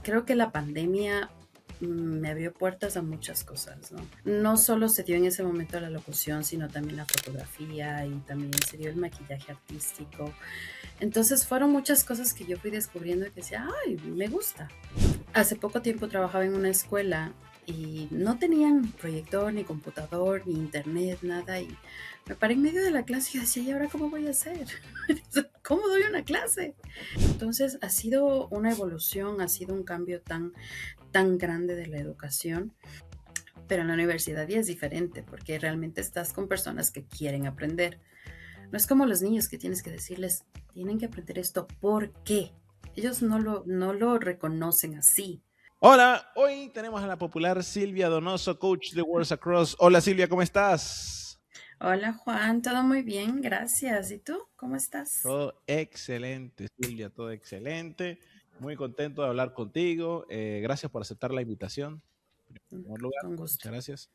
creo que la pandemia me abrió puertas a muchas cosas, ¿no? No solo se dio en ese momento la locución, sino también la fotografía y también se dio el maquillaje artístico. Entonces fueron muchas cosas que yo fui descubriendo y que decía, ay, me gusta. Hace poco tiempo trabajaba en una escuela y no tenían proyector, ni computador, ni internet, nada. Y me paré en medio de la clase y decía, ¿y ahora cómo voy a hacer? ¿Cómo doy una clase? Entonces ha sido una evolución, ha sido un cambio tan grande de la educación. Pero en la universidad ya es diferente porque realmente estás con personas que quieren aprender. No es como los niños que tienes que decirles, tienen que aprender esto, ¿por qué? Ellos no lo reconocen así. Hola, hoy tenemos a la popular Silvia Donoso, coach de Worlds Across. Hola Silvia, ¿cómo estás? Hola Juan, todo muy bien, gracias. ¿Y tú? ¿Cómo estás? Todo excelente, Silvia, todo excelente. Muy contento de hablar contigo. Gracias por aceptar la invitación. En primer lugar, Con gusto. muchas gracias.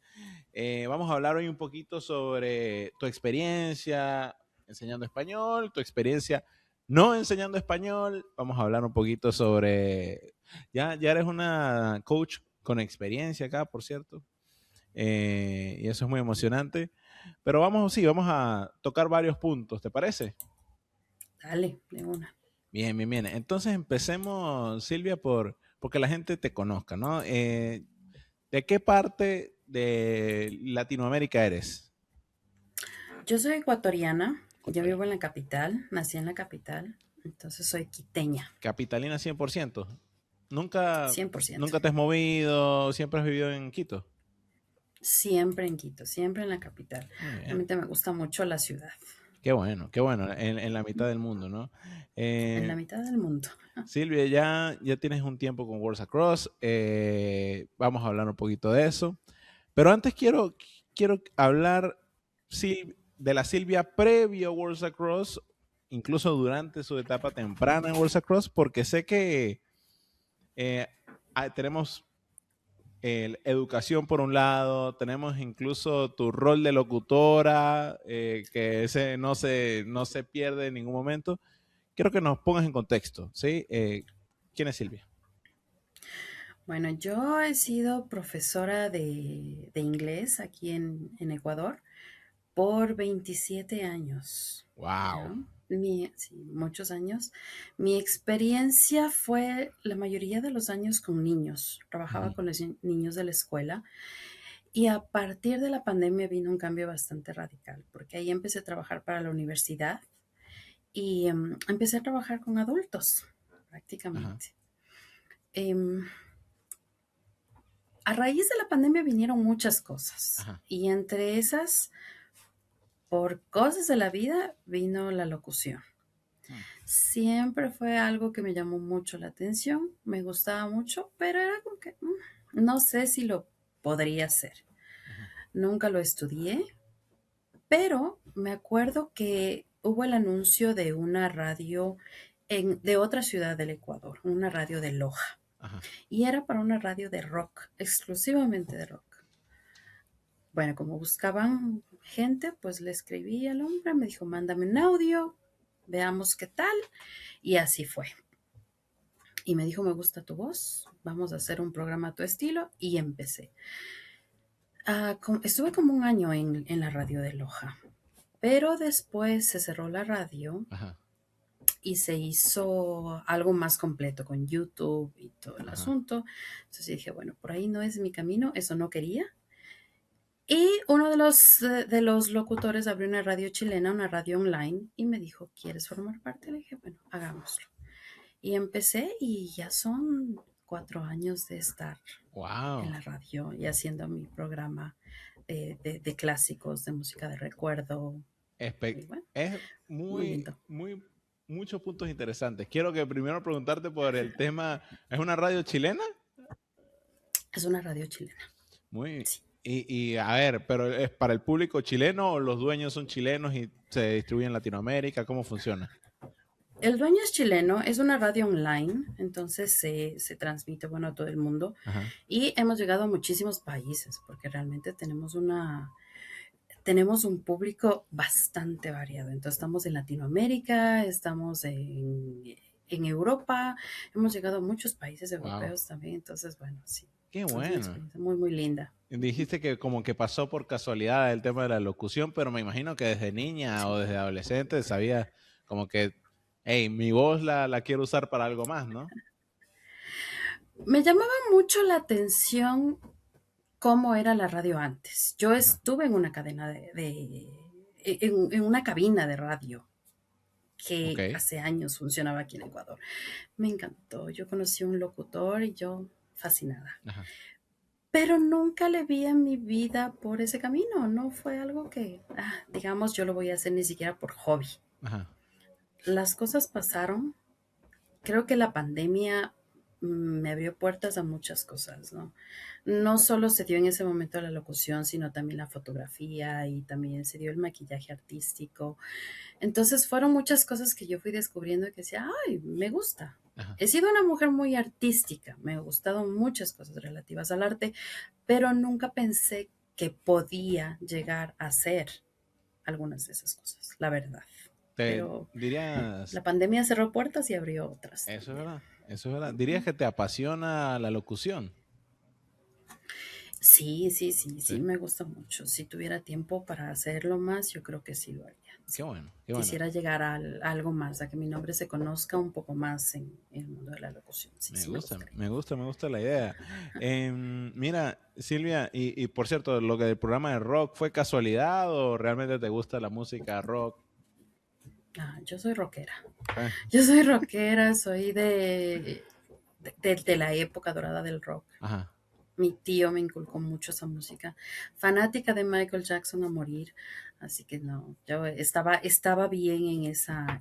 Vamos a hablar hoy un poquito sobre tu experiencia enseñando español, tu experiencia no enseñando español. Vamos a hablar un poquito sobre... Ya eres una coach con experiencia acá, por cierto. Y eso es muy emocionante. Pero vamos a tocar varios puntos, ¿te parece? Dale, de una. Bien, bien, bien. Entonces empecemos, Silvia, porque la gente te conozca, ¿no? ¿De qué parte de Latinoamérica eres? Yo soy ecuatoriana, yo vivo en Ecuatoriana. la capital, nací en la capital, entonces soy quiteña, Capitalina 100%. ¿Nunca, 100%. nunca te has movido, siempre has vivido en Quito? Siempre en Quito, siempre en la capital. Muy bien. Realmente me gusta mucho la ciudad, Qué bueno, en la mitad del mundo, ¿no? en la Eh, mitad del mundo. Silvia, ya tienes un tiempo con Worlds Across. Vamos a hablar un poquito de eso. Pero antes quiero hablar de la Silvia previo a Worlds Across, incluso durante su etapa temprana en Worlds Across, porque sé que eh, tenemos educación por un lado, tenemos incluso tu rol de locutora, que ese no se pierde en ningún momento. Quiero que nos pongas en contexto, ¿sí? ¿Quién es Silvia? Bueno, yo he sido profesora de inglés aquí en Ecuador por 27 años, ¿ya? Wow. Sí, muchos años. Mi experiencia fue la mayoría de los años con niños. Trabajaba Ujú. con los niños de la escuela y a partir de la pandemia vino un cambio bastante radical, porque ahí empecé a trabajar para la universidad y empecé a trabajar con adultos Ajá, prácticamente. Em, a raíz de la pandemia vinieron muchas cosas ajá. y entre esas, por cosas de la vida, vino la locución. Mm. Siempre fue algo que me llamó mucho la atención, me gustaba mucho, pero era como que no sé si lo podría hacer. Ujú. Nunca lo estudié, pero me acuerdo que hubo el anuncio de una radio de otra ciudad del Ecuador, una radio de Loja, Ajá. y era para una radio de rock, exclusivamente de rock. Bueno, como buscaban gente, pues le escribí al hombre, me dijo, mándame un audio, veamos qué tal, y así fue. Y me dijo, me gusta tu voz, vamos a hacer un programa a tu estilo, y empecé. Estuve como un año en la radio de Loja, pero después se cerró la radio Ajá. y se hizo algo más completo con YouTube y todo el Ajá. asunto. Entonces dije, bueno, por ahí no es mi camino, eso no quería. Y uno de los locutores abrió una radio chilena, una radio online, y me dijo, ¿quieres formar parte? Le dije, bueno, hagámoslo. Y empecé y ya son 4 años de estar en Wow. la radio y haciendo mi programa de clásicos, de música de recuerdo. Y bueno, Es muy lindo. muchos puntos interesantes. Quiero que primero preguntarte por el tema. ¿Es una radio chilena? Es una radio chilena. Muy. Sí. A ver, ¿pero es para el público chileno o los dueños son chilenos y se distribuye en Latinoamérica? ¿Cómo funciona? El dueño es chileno, es una radio online, entonces se transmite, bueno, a todo el mundo. Ajá. Y hemos llegado a muchísimos países porque realmente tenemos un público bastante variado. Entonces estamos en Latinoamérica, estamos en Europa, hemos llegado a muchos países Wow, europeos también, entonces, bueno, sí, qué es una bueno. experiencia muy, muy linda. Dijiste que como que pasó por casualidad el tema de la locución, pero me imagino que desde niña o Sí. desde adolescente sabía como que, hey, mi voz la quiero usar para algo más, ¿no? Me llamaba mucho la atención cómo era la radio antes. Yo Ajá. estuve en una cadena en una cabina de radio Ok. que hace años funcionaba aquí en Ecuador. Me encantó. Yo conocí a un locutor y yo fascinada. Ajá. Pero nunca le vi en mi vida por ese camino. No fue algo que, digamos, yo lo voy a hacer ni siquiera por hobby. Ajá. Las cosas pasaron. Creo que la pandemia me abrió puertas a muchas cosas, ¿no? No solo se dio en ese momento la locución, sino también la fotografía y también se dio el maquillaje artístico. Entonces fueron muchas cosas que yo fui descubriendo y que decía, ay, me gusta. Ajá. He sido una mujer muy artística, me han gustado muchas cosas relativas al arte, pero nunca pensé que podía llegar a hacer algunas de esas cosas, la verdad. Te Pero dirías, la pandemia cerró puertas y abrió otras eso es también. verdad, eso es verdad. Dirías que te apasiona la locución. Sí, sí, sí, sí, Sí. me gusta mucho. Si tuviera tiempo para hacerlo más, yo creo que sí lo haría. Qué Sí. bueno, qué bueno. Quisiera llegar a algo más, a que mi nombre se conozca un poco más en el mundo de la locución. Sí, Me sí me gusta, gustaría. me gusta, me gusta la idea. Mira, Silvia, y por cierto, lo que del programa de rock, ¿fue casualidad o realmente te gusta la música rock? Yo soy rockera. Eh, Yo soy rockera, soy de la época dorada del rock. Ajá. Mi tío me inculcó mucho esa música. Fanática de Michael Jackson a morir. Así que no, yo estaba bien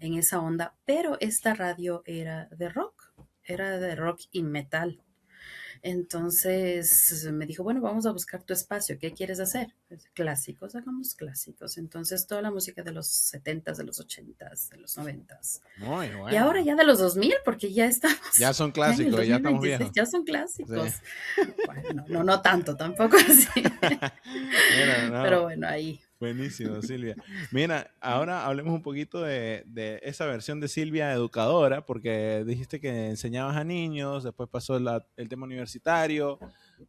en esa onda, pero esta radio era de rock y metal. Entonces me dijo, bueno, vamos a buscar tu espacio, ¿qué quieres hacer? Pues, clásicos, hagamos clásicos. Entonces toda la música de los 70s, de los 80s, de los 90s. Muy Y ahora bueno. ya de los 2000, porque ya Ya estamos, son ya en el clásicos, ya estamos 2026, viejos. ya son Sí. clásicos. Bueno, no, no tanto, tampoco así. Mira, Pero no, bueno, ahí. buenísimo, Silvia. Mira, ahora hablemos un poquito de esa versión de Silvia educadora, porque dijiste que enseñabas a niños, después pasó el tema universitario,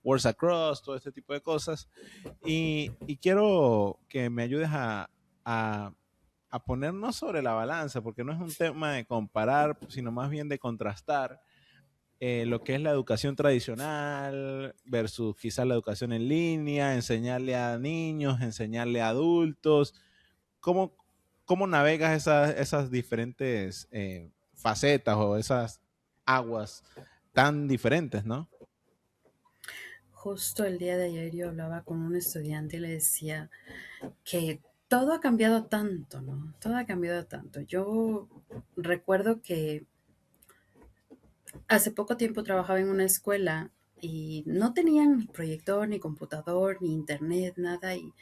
Words Across, todo este tipo de cosas. Y quiero que me ayudes a, a ponernos sobre la balanza, porque no es un tema de comparar, sino más bien de contrastar lo que es la educación tradicional versus quizás la educación en línea, enseñarle a niños, enseñarle a adultos. ¿Cómo, cómo navegas esas diferentes facetas o esas aguas tan diferentes, ¿no? Justo el día de ayer yo hablaba con un estudiante y le decía que todo ha cambiado tanto, ¿no? Todo ha cambiado tanto. Yo recuerdo que hace poco tiempo trabajaba en una escuela y no tenían ni proyector, ni computador, ni internet, nada. Y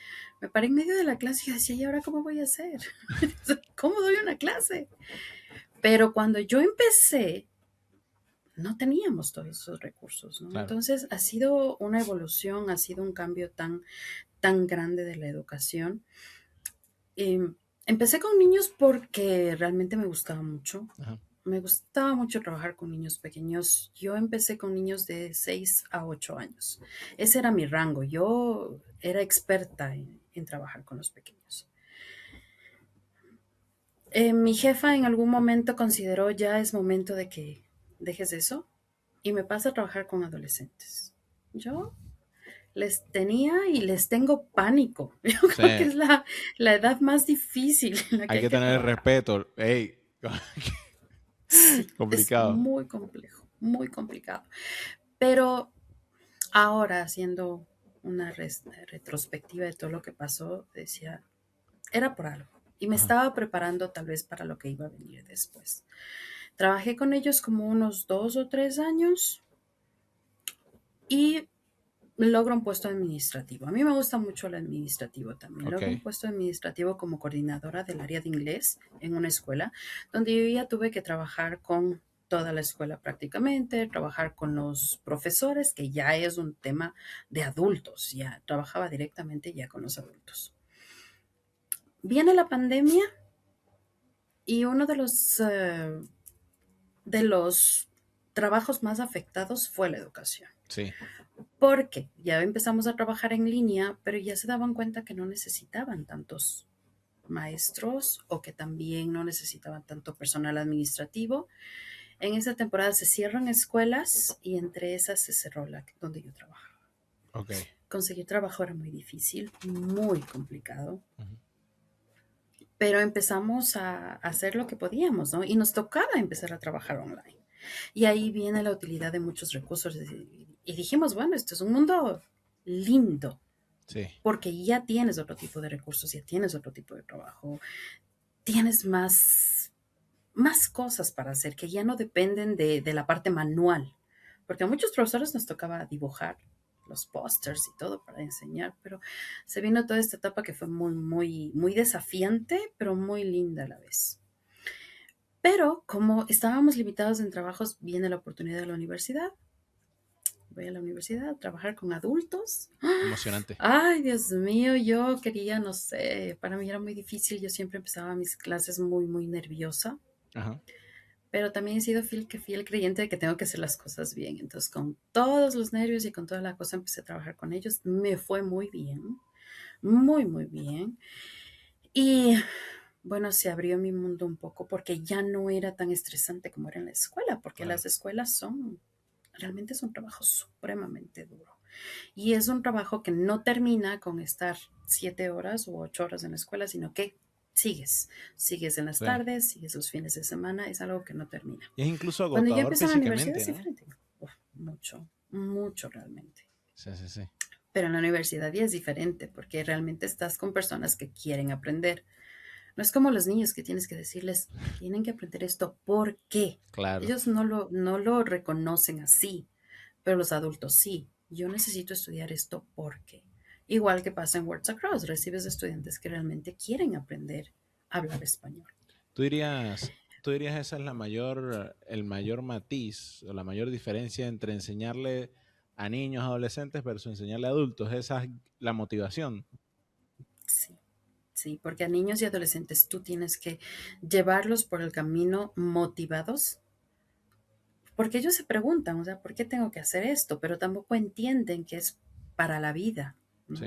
me paré en medio de la clase y decía, ¿y ahora cómo voy a hacer? ¿Cómo doy una clase? Pero cuando yo empecé, no teníamos todos esos recursos, ¿no? Claro. Entonces ha sido una evolución, ha sido un cambio tan grande de la educación. Empecé con niños porque realmente me gustaba mucho. Ajá. Me gustaba mucho trabajar con niños pequeños. Yo empecé con niños de 6 a 8 años. Ese era mi rango. Yo era experta en trabajar con los pequeños. Mi jefa en algún momento consideró ya es momento de que dejes eso y me pasa a trabajar con adolescentes. Yo les tenía y les tengo pánico. Yo Sí, creo que es la edad más difícil en la que hay hay que que tener trabajar. respeto. Ey, Sí, es complicado. muy complejo, muy complicado. Pero ahora, haciendo una retrospectiva de todo lo que pasó, decía, era por algo. Y me Ajá. estaba preparando tal vez para lo que iba a venir después. Trabajé con ellos como unos 2 o 3 años y logro un puesto administrativo. A mí me gusta mucho el administrativo también. Ok. Logro un puesto administrativo como coordinadora del área de inglés en una escuela, donde yo ya tuve que trabajar con toda la escuela prácticamente, trabajar con los profesores, que ya es un tema de adultos, ya trabajaba directamente ya con los adultos. Viene la pandemia y uno de los trabajos más afectados fue la educación. Sí, Porque ya empezamos a trabajar en línea, pero ya se daban cuenta que no necesitaban tantos maestros o que también no necesitaban tanto personal administrativo. En esa temporada se cierran escuelas y entre esas se cerró la donde yo trabajaba. ok. Conseguir trabajo era muy difícil, muy complicado, Ujú. pero empezamos a hacer lo que podíamos, ¿no? Y nos tocaba empezar a trabajar online. Y ahí viene la utilidad de muchos recursos. Y dijimos, bueno, esto es un mundo lindo, Sí, porque ya tienes otro tipo de recursos, ya tienes otro tipo de trabajo, tienes más cosas para hacer que ya no dependen de la parte manual. Porque a muchos profesores nos tocaba dibujar los pósters y todo para enseñar, pero se vino toda esta etapa que fue muy, muy, muy desafiante, pero muy linda a la vez. Pero como estábamos limitados en trabajos, viene la oportunidad de la universidad. Voy a la universidad a trabajar con adultos. emocionante. Ay, Dios mío, yo quería, no sé, para mí era muy difícil. Yo siempre empezaba mis clases muy, muy nerviosa, Ajá. pero también he sido fiel creyente de que tengo que hacer las cosas bien. Entonces, con todos los nervios y con toda la cosa, empecé a trabajar con ellos. Me fue muy bien, muy, muy bien. Y bueno, se abrió mi mundo un poco porque ya no era tan estresante como era en la escuela, porque Claro. las escuelas realmente es un trabajo supremamente duro. Y es un trabajo que no termina con estar 7 horas u 8 horas en la escuela, sino que sigues en las Sí. tardes, sigues los fines de semana, es algo que no termina. Y es incluso Cuando ya agotador empecé en la universidad físicamente, es ¿no? diferente. Uf, mucho, mucho realmente. Sí, sí, sí. Pero en la universidad ya es diferente porque realmente estás con personas que quieren aprender. No es como los niños que tienes que decirles, tienen que aprender esto, ¿por qué? Claro. Ellos no lo reconocen así, pero los adultos sí. Yo necesito estudiar esto porque. Igual que pasa en Words Across, recibes estudiantes que realmente quieren aprender a hablar español. Tú dirías esa es el mayor matiz o la mayor diferencia entre enseñarle a niños, adolescentes versus enseñarle a adultos. Esa es la motivación. Sí, sí, porque a niños y adolescentes tú tienes que llevarlos por el camino motivados, porque ellos se preguntan, o sea, ¿por qué tengo que hacer esto? Pero tampoco entienden que es para la vida, ¿no? Sí,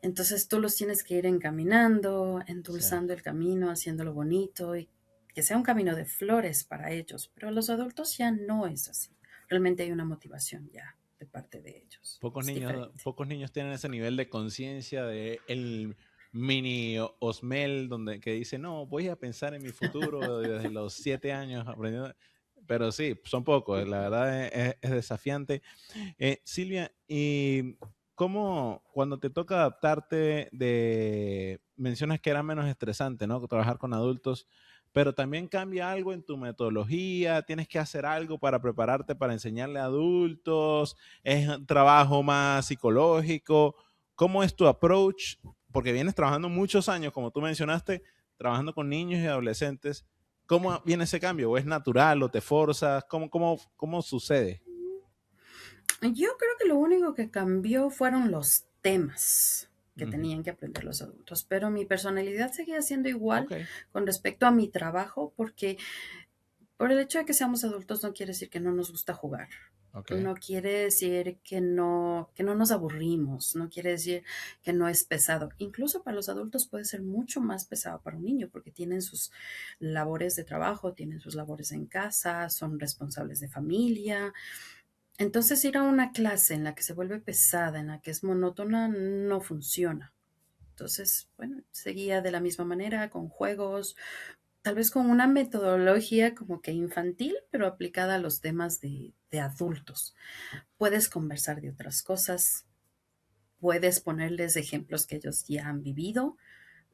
Entonces tú los tienes que ir encaminando, sí. endulzando el camino, haciéndolo bonito y que sea un camino de flores para ellos. Pero los adultos ya no es así. Realmente hay una motivación ya de parte de ellos. Es diferente. Pocos niños tienen ese nivel de conciencia de el mini Osmel donde que dice, no, voy a pensar en mi futuro desde los 7 años aprendiendo. Pero sí, son pocos, la verdad es desafiante. Silvia, ¿y cómo cuando te toca adaptarte mencionas que era menos estresante, ¿no? Trabajar con adultos, pero también cambia algo en tu metodología, tienes que hacer algo para prepararte para enseñarle a adultos, es un trabajo más psicológico, ¿cómo es tu approach? Porque vienes trabajando muchos años, como tú mencionaste, trabajando con niños y adolescentes. ¿Cómo viene ese cambio? ¿O es natural o te forzas? ¿Cómo sucede? Yo creo que lo único que cambió fueron los temas que Ujú. tenían que aprender los adultos, pero mi personalidad seguía siendo igual Ok, con respecto a mi trabajo, porque por el hecho de que seamos adultos no quiere decir que no nos gusta jugar. ok. No quiere decir que no nos aburrimos, no quiere decir que no es pesado. Incluso para los adultos puede ser mucho más pesado para un niño porque tienen sus labores de trabajo, tienen sus labores en casa, son responsables de familia. Entonces ir a una clase en la que se vuelve pesada, en la que es monótona, no funciona. Entonces, bueno, seguía de la misma manera, con juegos, tal vez con una metodología como que infantil, pero aplicada a los temas de adultos. Puedes conversar de otras cosas, puedes ponerles ejemplos que ellos ya han vivido,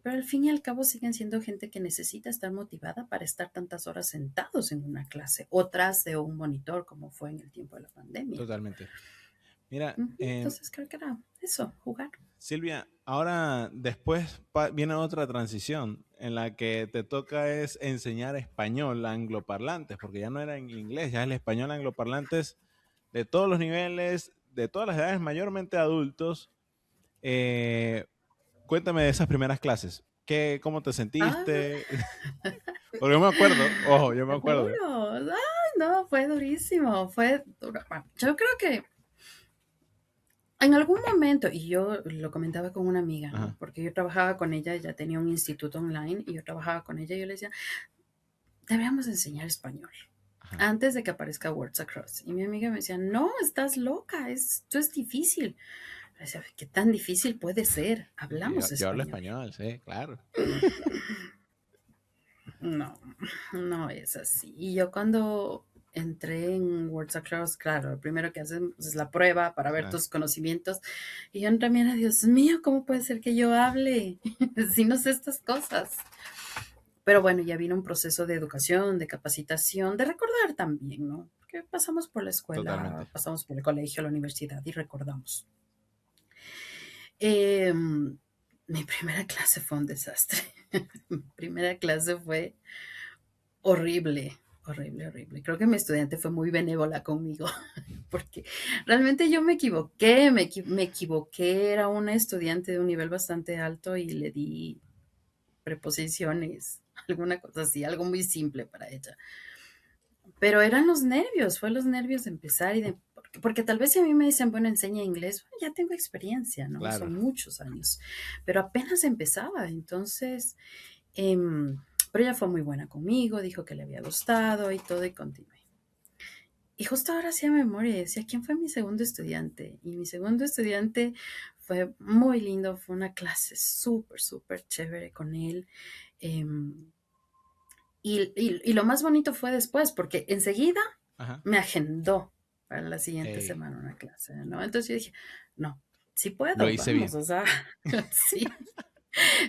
pero al fin y al cabo siguen siendo gente que necesita estar motivada para estar tantas horas sentados en una clase o tras de un monitor como fue en el tiempo de la pandemia. Totalmente. Mira, Ujú. Entonces creo que era eso, jugar. Silvia, ahora después viene otra transición en la que te toca es enseñar español a angloparlantes, porque ya no era en inglés, ya es el español a angloparlantes de todos los niveles, de todas las edades, mayormente adultos. Eh, Cuéntame de esas primeras clases. ¿Cómo te Ah, sentiste? Porque yo me acuerdo, ojo, yo me acuerdo. seguro. Ay, no, fue durísimo, fue duro. Bueno, yo creo que en algún momento, y yo lo comentaba con una amiga, ¿no? Ajá, Porque yo trabajaba con ella, ella tenía un instituto online y yo trabajaba con ella y yo le decía, deberíamos enseñar español ajá. antes de que aparezca Words Across. Y mi amiga me decía, no, estás loca, esto es difícil. Le decía, ¿qué tan difícil puede ser? Yo, Hablamos yo hablo español. español, sí, claro. No, no es así. Y yo cuando entré en Words Across, claro, lo primero que hacen es la prueba para ver Ah, tus conocimientos. Y yo también, Dios mío, ¿cómo puede ser que yo hable si no sé estas cosas? Pero bueno, ya vino un proceso de educación, de capacitación, de recordar también, ¿no? Porque pasamos por la escuela, totalmente. pasamos por el colegio, la universidad y recordamos. Eh, mi primera clase fue un desastre. Mi primera clase fue horrible, horrible, horrible. Creo que mi estudiante fue muy benévola conmigo, porque realmente yo me equivoqué, me equivoqué, era una estudiante de un nivel bastante alto y le di preposiciones, alguna cosa así, algo muy simple para ella. Pero eran los nervios, fue los nervios de empezar y de... Porque tal vez si a mí me dicen, bueno, enseña inglés, bueno, ya tengo experiencia, ¿no? Claro. Son muchos años, pero apenas empezaba, entonces, em, pero ella fue muy buena conmigo, dijo que le había gustado y todo y continué. Y justo ahora hacía memoria y decía, ¿quién fue mi segundo estudiante? Y mi segundo estudiante fue muy lindo, fue una clase súper, súper chévere con él. em, y lo más bonito fue después, porque enseguida Ajá. me agendó para la siguiente Ey, semana una clase, ¿no? Entonces yo dije, no, sí lo puedo, hice vamos, bien. o sea, sí.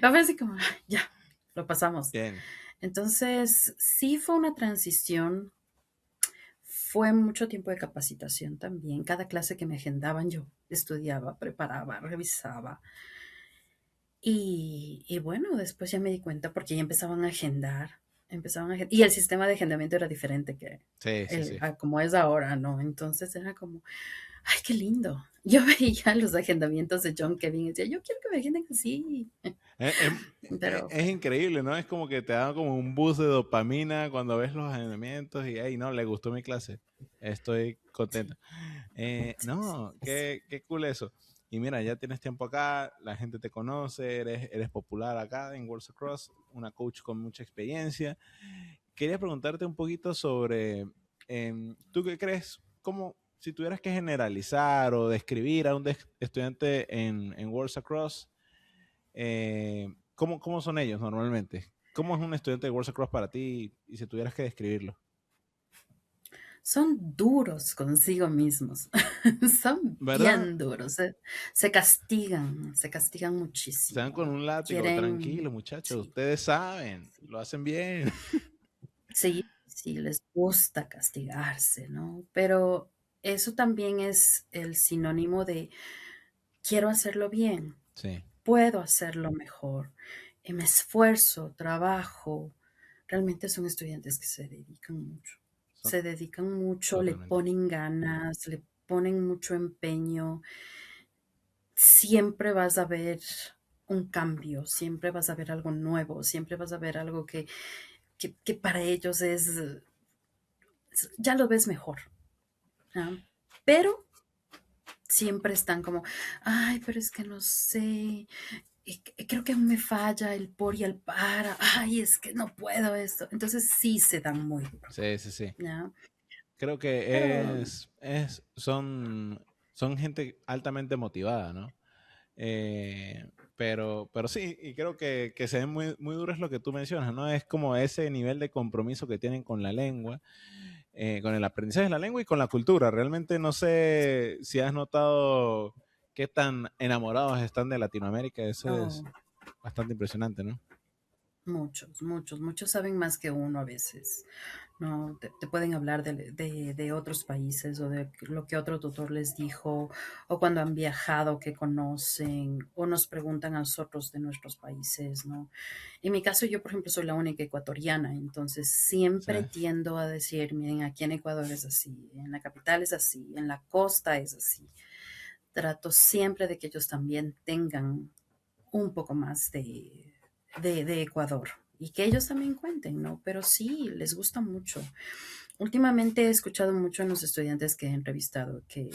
A ver, así como, ya, lo pasamos. Bien. Entonces, sí fue una transición, fue mucho tiempo de capacitación también. Cada clase que me agendaban yo estudiaba, preparaba, revisaba. Y bueno, después ya me di cuenta porque ya empezaban a agendar, y el sistema de agendamiento era diferente que Sí, sí, sí. como es ahora, ¿no? Entonces era como, ay, qué lindo. Yo veía los agendamientos de John Kevin y decía, yo quiero que me agenden así. Es, es- Pero es bueno, increíble, ¿no? Es como que te da como un boost de dopamina cuando ves los agendamientos y, hey, no, le gustó mi clase. Estoy sí, contento. sí, sí, No, sí. qué cool eso. Y mira, ya tienes tiempo acá, la gente te conoce, eres popular acá en Worlds Across, una coach con mucha experiencia. Quería preguntarte un poquito sobre, ¿tú qué crees? ¿Cómo, si tuvieras que generalizar o describir a un estudiante en Worlds Across, cómo son ellos normalmente? ¿Cómo es un estudiante de Worlds Across para ti y si tuvieras que describirlo? Son duros consigo mismos. Son ¿Verdad? bien duros. Se castigan Se dan con muchísimo. un látigo, tranquilo, Quieren, muchachos, sí, ustedes saben, sí. lo hacen bien. Sí, sí, les gusta castigarse, ¿no? Pero eso también es el sinónimo de quiero hacerlo bien, Sí, puedo hacerlo mejor, y me esfuerzo, trabajo. Realmente son estudiantes que se dedican mucho, le totalmente. ponen ganas, le ponen mucho empeño. Siempre vas a ver un cambio, siempre vas a ver algo nuevo, siempre vas a ver algo que para ellos ya lo ves mejor. ¿Ah? Pero siempre están como, ay, pero es que no sé, creo que me falla el por y el para, ay, es que no puedo esto. Entonces sí se dan muy duro, Sí, sí, sí. ¿ya? Creo Pero que son gente altamente motivada, ¿no? Pero sí, y creo que se ven muy duros lo que tú mencionas, ¿no? Es como ese nivel de compromiso que tienen con la lengua, con el aprendizaje de la lengua y con la cultura. Realmente no sé si has notado qué tan enamorados están de Latinoamérica. Eso es oh, bastante impresionante, ¿no? muchos, muchos, muchos saben más que uno a veces. No, te pueden hablar de otros países o de lo que otro tutor les dijo, o cuando han viajado que conocen, o nos preguntan a nosotros de nuestros países, ¿no? En mi caso, yo, por ejemplo, soy la única ecuatoriana, entonces Sí, siempre tiendo a decir, miren, aquí en Ecuador es así, en la capital es así, en la costa es así. Trato siempre de que ellos también tengan un poco más de Ecuador y que ellos también cuenten, ¿no? Pero sí, les gusta mucho. últimamente he escuchado mucho a los estudiantes que he entrevistado que,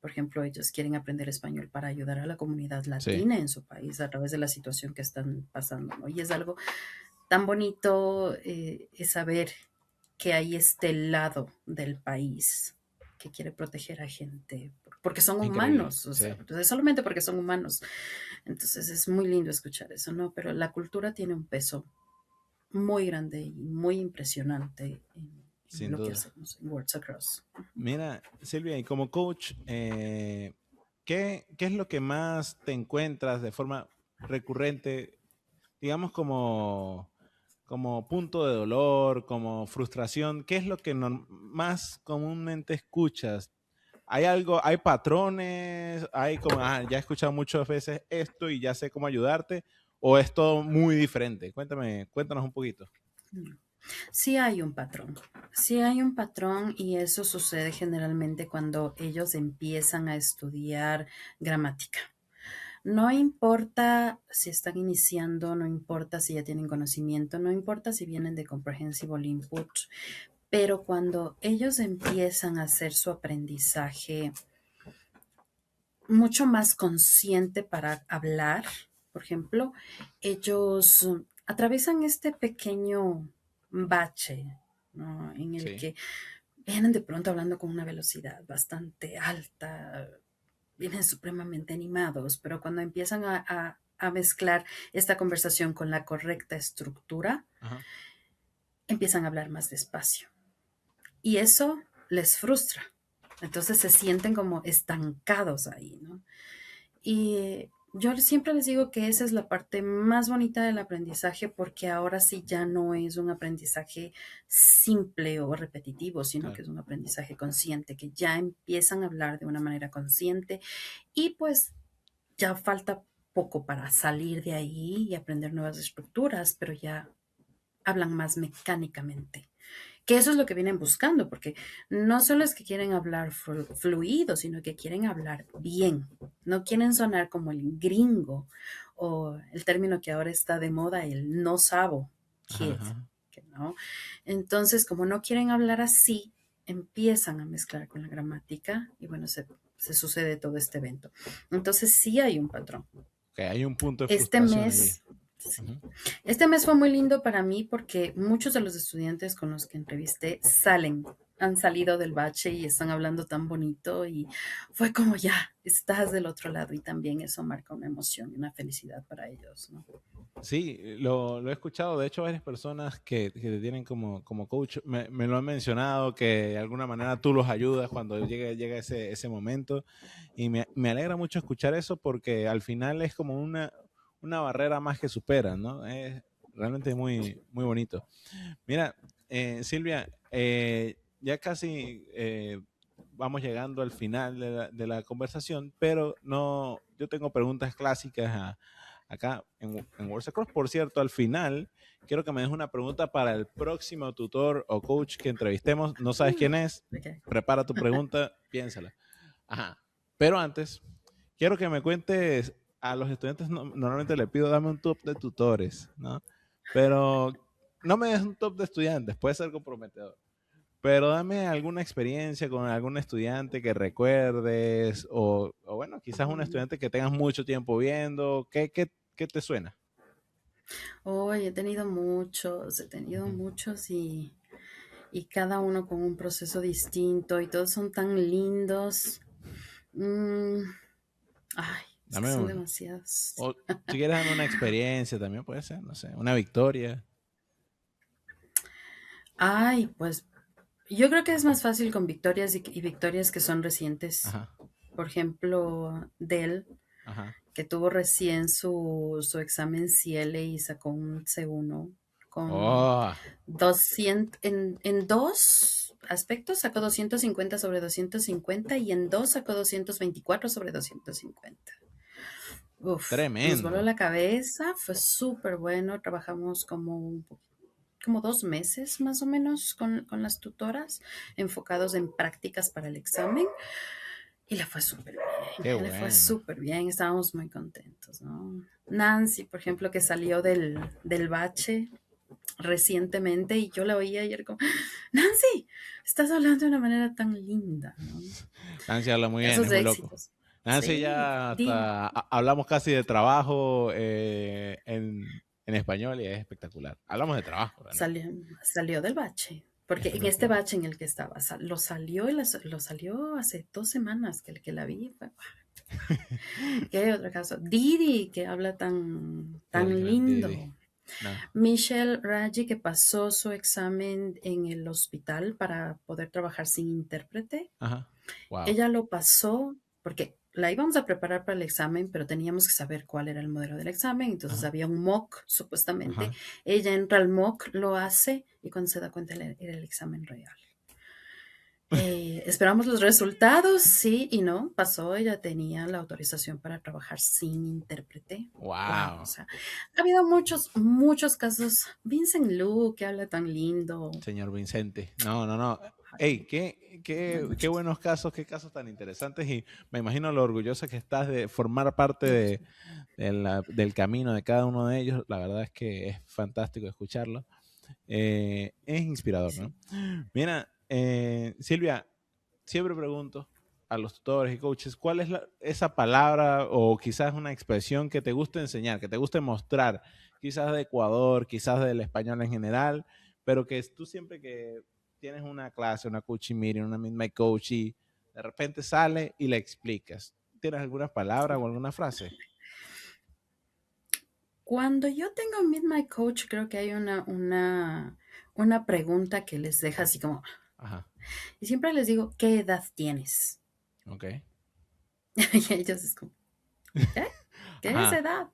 por ejemplo, ellos quieren aprender español para ayudar a la comunidad Sí, latina en su país a través de la situación que están pasando, ¿no? Y es algo tan bonito es saber que hay este lado del país que quiere proteger a gente, porque son increíble, humanos, o sea, sí. entonces, solamente porque son humanos. Entonces es muy lindo escuchar eso, ¿no? Pero la cultura tiene un peso muy grande y muy impresionante en Sin lo que duda. hacemos en Words Across. Mira, Silvia, y como coach, ¿qué es lo que más te encuentras de forma recurrente, digamos como punto de dolor, como frustración? ¿Qué es lo que más comúnmente escuchas? ¿Hay algo, hay patrones, hay como, ya he escuchado muchas veces esto y ya sé cómo ayudarte? ¿O es todo muy diferente? Cuéntanos un poquito. Sí hay un patrón, sí hay un patrón y eso sucede generalmente cuando ellos empiezan a estudiar gramática. No importa si están iniciando, no importa si ya tienen conocimiento, no importa si vienen de Comprehensible Input, pero cuando ellos empiezan a hacer su aprendizaje mucho más consciente para hablar, por ejemplo, ellos atraviesan este pequeño bache, ¿no? En el Sí. que vienen de pronto hablando con una velocidad bastante alta, vienen supremamente animados, pero cuando empiezan a mezclar esta conversación con la correcta estructura, Ajá. empiezan a hablar más despacio. Y eso les frustra. Entonces se sienten como estancados ahí, ¿no? Y yo siempre les digo que esa es la parte más bonita del aprendizaje porque ahora sí ya no es un aprendizaje simple o repetitivo, sino que Claro. es un aprendizaje consciente, que ya empiezan a hablar de una manera consciente y pues ya falta poco para salir de ahí y aprender nuevas estructuras, pero ya hablan más mecánicamente. Que eso es lo que vienen buscando, porque no solo es que quieren hablar fluido, sino que quieren hablar bien. No quieren sonar como el gringo o el término que ahora está de moda, el no sabo Ajá, kid, ajá. que no. Entonces, como no quieren hablar así, empiezan a mezclar con la gramática y bueno, se sucede todo este evento. Entonces, sí hay un patrón. Que hay un punto de Este frustración allí. mes, sí. Ujú. Este mes fue muy lindo para mí porque muchos de los estudiantes con los que entrevisté han salido del bache y están hablando tan bonito y fue como ya, estás del otro lado y también eso marca una emoción y una felicidad para ellos, ¿no? Sí, lo he escuchado. De hecho, varias personas que te tienen como coach me lo han mencionado, que de alguna manera tú los ayudas cuando llega ese momento. Y me alegra mucho escuchar eso porque al final es como una barrera más que superan, ¿no? Es realmente muy, muy bonito. Mira, Silvia, ya casi vamos llegando al final de la conversación, pero no, yo tengo preguntas clásicas acá en Words Across. Por cierto, al final quiero que me des una pregunta para el próximo tutor o coach que entrevistemos. No sabes quién es, Okay. prepara tu pregunta, piénsala. Ajá. Pero antes, quiero que me cuentes, a los estudiantes normalmente le pido dame un top de tutores, ¿no? Pero no me des un top de estudiantes, puede ser comprometedor. Pero dame alguna experiencia con algún estudiante que recuerdes o bueno, quizás un estudiante que tengas mucho tiempo viendo. ¿Qué te suena? Hoy he tenido Ujú. muchos y cada uno con un proceso distinto y todos son tan lindos. Mm, ay, es que Dame son uno. demasiados. O si quieres, dame una experiencia también, puede ser, no sé, una victoria. Ay, pues yo creo que es más fácil con victorias y victorias que son recientes. Ajá, Por ejemplo, Dell, ajá. que tuvo recién su examen CL y sacó un C1 con Oh, 200, en dos aspectos sacó 250 sobre 250 y en dos sacó 224 sobre 250. Uf, nos voló tremendo. la cabeza, fue súper bueno, trabajamos como 2 meses más o menos con las tutoras, enfocados en prácticas para el examen. Y le fue súper Qué bien, le fue bueno. súper bien, estábamos muy contentos, ¿no? Nancy, por ejemplo, que salió del bache, recientemente y yo la oía ayer como, Nancy, estás hablando de una manera tan linda, ¿no? Nancy habla muy bien, es Esos muy loco. éxitos. Nancy Sí, ya hasta hablamos casi de trabajo en español y es espectacular. Hablamos de trabajo realmente. salió del bache. Porque en este Definitivamente. bache en el que estaba, lo salió lo salió hace 2 semanas que la vi. ¿Qué hay otro caso? Didi, que habla El tan gran Didi. lindo. No. Michelle Raji, que pasó su examen en el hospital para poder trabajar sin intérprete. Ajá. Wow. Ella lo pasó porque la íbamos a preparar para el examen, pero teníamos que saber cuál era el modelo del examen. Entonces Ajá. había un mock, supuestamente. Ajá. Ella entra al mock, lo hace y cuando se da cuenta era el examen real. Esperamos los resultados, sí y no. Pasó, ella tenía la autorización para trabajar sin intérprete. Wow, o Wow. sea, ha habido muchos, muchos casos. Vincent Lu, que habla tan lindo. Señor Vicente. No, no, no. Ey, Hay qué muchos. buenos casos, qué casos tan interesantes y me imagino lo orgullosa que estás de formar parte del camino de cada uno de ellos. La verdad es que es fantástico escucharlo. Es inspirador, ¿no? Sí. Mira, Silvia, siempre pregunto a los tutores y coaches, ¿cuál es esa palabra o quizás una expresión que te gusta enseñar, que te gusta mostrar, quizás de Ecuador, quizás del español en general, pero que tú siempre que tienes una clase, una coaching meeting, una Meet My Coach y de repente sale y le explicas? ¿Tienes alguna palabra o alguna frase? Cuando yo tengo Meet My Coach, creo que hay una pregunta que les deja así como, Ajá, y siempre les digo, ¿qué edad tienes? ok. Y ellos es como, ¿qué? ¿Qué es Ajá, edad?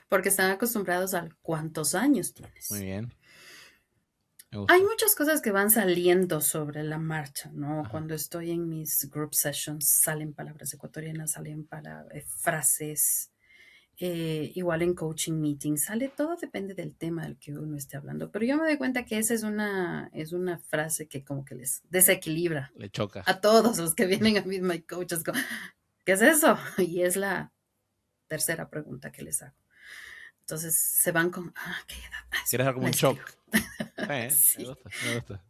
Porque están acostumbrados al cuántos años muy tienes. bien, me Hay gusta. muchas cosas que van saliendo sobre la marcha, ¿no? Ajá, Cuando estoy en mis group sessions, salen palabras ecuatorianas, salen frases. Igual en coaching meetings, sale todo, depende del tema del que uno esté hablando. Pero yo me doy cuenta que esa es una frase que como que les desequilibra le choca. a todos los que vienen a Meet My Coach. Es como, ¿qué es eso? Y es la tercera pregunta que les hago. Entonces se van con, ¿qué edad? ¿Quieres dar como La un escribo. shock? Me Sí. gusta, me gusta.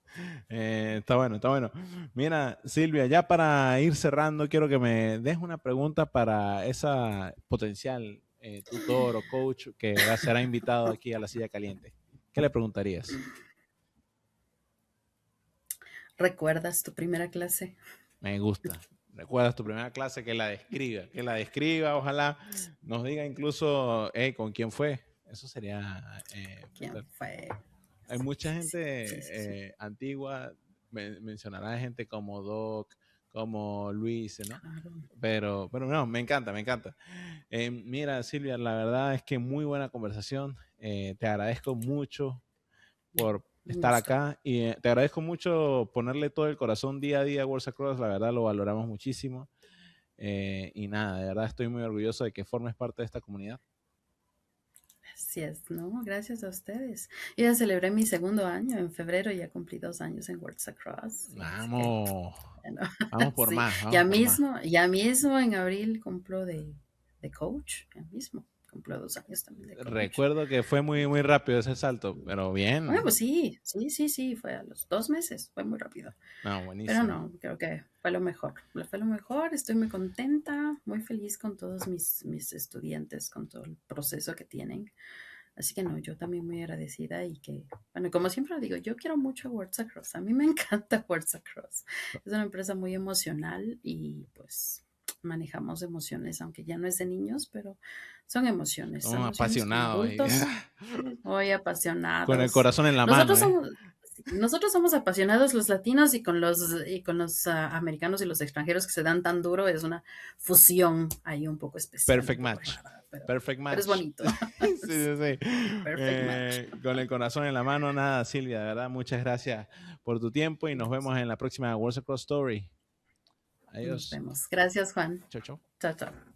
Está bueno, está bueno. Mira, Silvia, ya para ir cerrando, quiero que me des una pregunta para esa potencial tutor o coach que será invitado aquí a la silla caliente. ¿Qué le preguntarías? ¿Recuerdas tu primera clase? Me gusta. ¿Recuerdas tu primera clase? Que la describa, ojalá nos diga incluso con quién fue. Eso sería ¿Quién brutal. fue? Hay mucha Sí, sí, sí, sí. gente antigua, mencionará gente como Doc, como Luis, ¿no? Claro. Pero no, me encanta, me encanta. Mira, Silvia, la verdad es que muy buena conversación. Te agradezco mucho por Un estar gusto. acá y te agradezco mucho ponerle todo el corazón día a día a Worlds Across. La verdad lo valoramos muchísimo. Y nada, de verdad estoy muy orgulloso de que formes parte de esta comunidad. Así es, ¿no? Gracias a ustedes. Yo ya celebré mi segundo año en febrero, ya cumplí 2 años en Worlds Across. Así que, Vamos, bueno, vamos por sí, más, vamos por más. ya mismo en abril cumplo de coach, ya mismo. Cumplo 2 años también de coach. Recuerdo que fue muy, muy rápido ese salto, pero Bueno, bien. pues sí, sí, sí, sí, fue a los 2 meses, fue muy rápido. No, Pero buenísimo. no, creo que fue lo mejor. Fue lo mejor, estoy muy contenta, muy feliz con todos mis estudiantes, con todo el proceso que tienen. Así que no, yo también muy agradecida y que, bueno, como siempre lo digo, yo quiero mucho Words Across. A mí me encanta Words Across. Es una empresa muy emocional y pues manejamos emociones, aunque ya no es de niños, pero son Somos emociones con apasionados y adultos, muy con el apasionados. corazón en la mano, Nosotros ¿eh? somos, nosotros somos apasionados los latinos y con los americanos y los extranjeros que se dan tan duro, es una fusión ahí un poco especial, Perfect un poco match. rara, Perfect pero es match. bonito. Sí, sí, sí. Perfect match. Con el corazón en la mano, nada, Silvia, de verdad, muchas gracias por tu tiempo y nos vemos en la próxima Worlds Across Story. Nos Adiós. vemos. Gracias, Juan. Chau, chau. Chao, chao.